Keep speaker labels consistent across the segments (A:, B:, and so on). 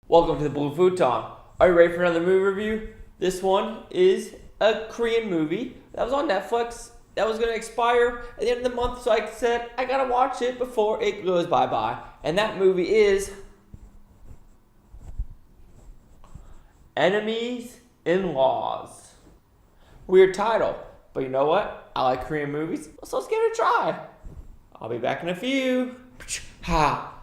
A: Welcome to the Blue Futon. Are you ready for another movie review? This one is a Korean movie that was on Netflix that was going to expire at the end of the month, so I said I gotta watch it before it goes bye-bye. And that movie is Enemies in Laws. Weird title, but you know what? I like Korean movies, so let's give it a try. I'll be back in a few. Ha!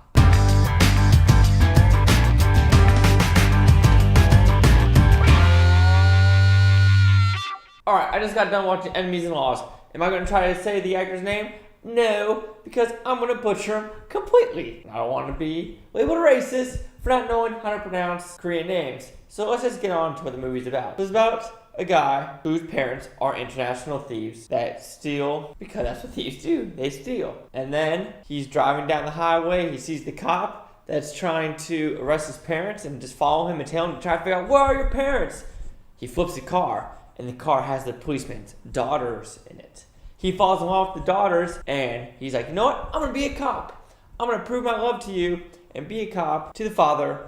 A: Alright, I just got done watching Enemies in Laws. Am I going to try to say the actor's name? No, because I'm going to butcher him completely. I don't want to be labeled racist for not knowing how to pronounce Korean names. So let's just get on to what the movie's about. It's about a guy whose parents are international thieves that steal, because that's what thieves do, they steal. And then he's driving down the highway, he sees the cop that's trying to arrest his parents and just follow him and tell him to try to figure out, where are your parents? He flips the car, and the car has the policeman's daughters in it. He falls in love with the daughters, and he's like, you know what, I'm gonna be a cop. I'm gonna prove my love to you and be a cop to the father,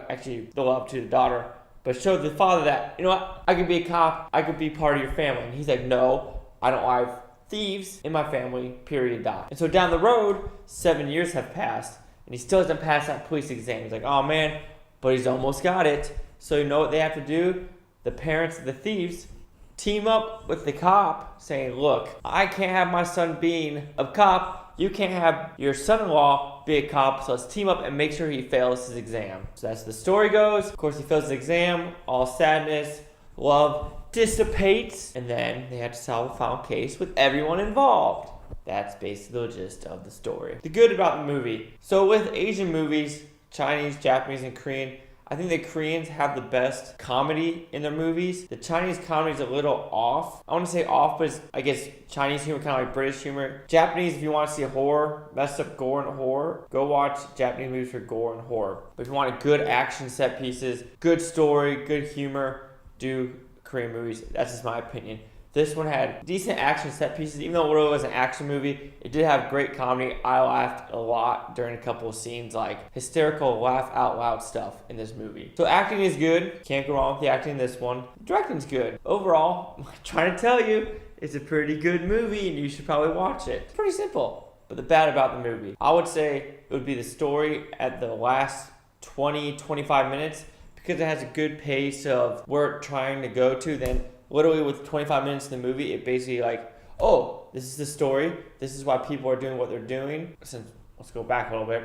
A: actually the love to the daughter, but show the father that, you know what, I could be a cop, I could be part of your family. And he's like, no, I don't have thieves in my family, period, dot. And so down the road, 7 years have passed, and he still hasn't passed that police exam. He's like, oh man, but he's almost got it. So you know what they have to do? The parents of the thieves team up with the cop saying, look, I can't have my son being a cop. You can't have your son-in-law be a cop. So let's team up and make sure he fails his exam. So that's the story goes. Of course, he fails his exam. All sadness, love dissipates. And then they have to solve a final case with everyone involved. That's basically the gist of the story. The good about the movie. So with Asian movies, Chinese, Japanese, and Korean, I think the Koreans have the best comedy in their movies. The Chinese comedy is a little off. I want to say off, but it's, I guess, Chinese humor, kind of like British humor. Japanese, if you want to see a horror, messed up gore and horror, go watch Japanese movies for gore and horror. But if you want a good action set pieces, good story, good humor, do Korean movies. That's just my opinion. This one had decent action set pieces. Even though it really was an action movie, it did have great comedy. I laughed a lot during a couple of scenes, like hysterical laugh out loud stuff in this movie. So acting is good. Can't go wrong with the acting in this one. Directing's good. Overall, I'm trying to tell you, it's a pretty good movie and you should probably watch it. It's pretty simple. But the bad about the movie, I would say it would be the story at the last 20-25 minutes, because it has a good pace of where it's trying to go to. Then literally with 25 minutes in the movie, it basically like, oh, this is the story. This is why people are doing what they're doing. Let's go back a little bit.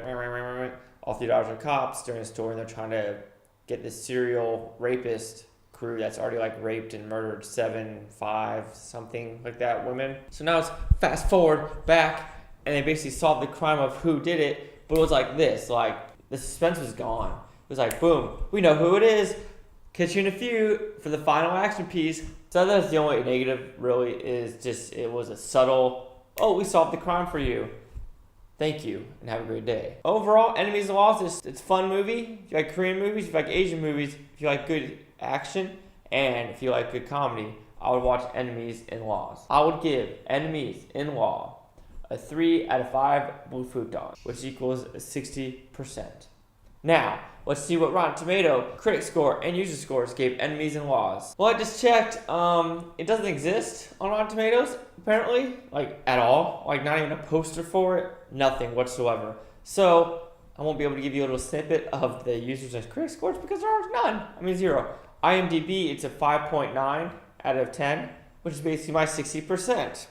A: All three daughters are cops during the story, and they're trying to get this serial rapist crew that's already like raped and murdered 7, 5, something like that women. So now it's fast forward back, and they basically solved the crime of who did it, but it was like this, like the suspense was gone. It was like, boom, we know who it is. Catch you in a few for the final action piece. So that's the only negative, really, is just it was a subtle, oh, we solved the crime for you. Thank you, and have a great day. Overall, Enemies in Laws, it's a fun movie. If you like Korean movies, if you like Asian movies, if you like good action, and if you like good comedy, I would watch Enemies in Laws. I would give Enemies in Law a 3 out of 5 Blue Futon, which equals 60%. Now, let's see what Rotten Tomato critic score and user scores gave Enemies in Laws. Well, I just checked. It doesn't exist on Rotten Tomatoes, apparently. Like, at all. Like, not even a poster for it. Nothing whatsoever. So, I won't be able to give you a little snippet of the users and critic scores because there are none. I mean, 0. IMDb, it's a 5.9 out of 10, which is basically my 60%.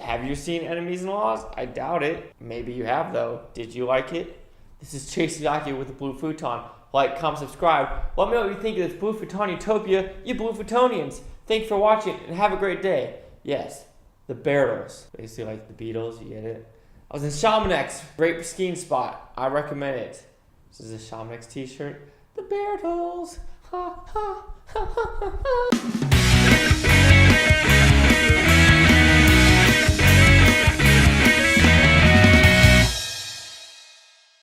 A: Have you seen Enemies in Laws? I doubt it. Maybe you have, though. Did you like it? This is Chase Yaki with the Blue Futon. Like, comment, subscribe. Let me know what you think of this Blue Futon utopia, you Blue Futonians. Thanks for watching, and have a great day. Yes, the Beatles. Basically like the Beatles, you get it? I was in Chamonix. Great skiing spot. I recommend it. This is a Chamonix t-shirt. The Beatles. Ha, ha, ha, ha, ha.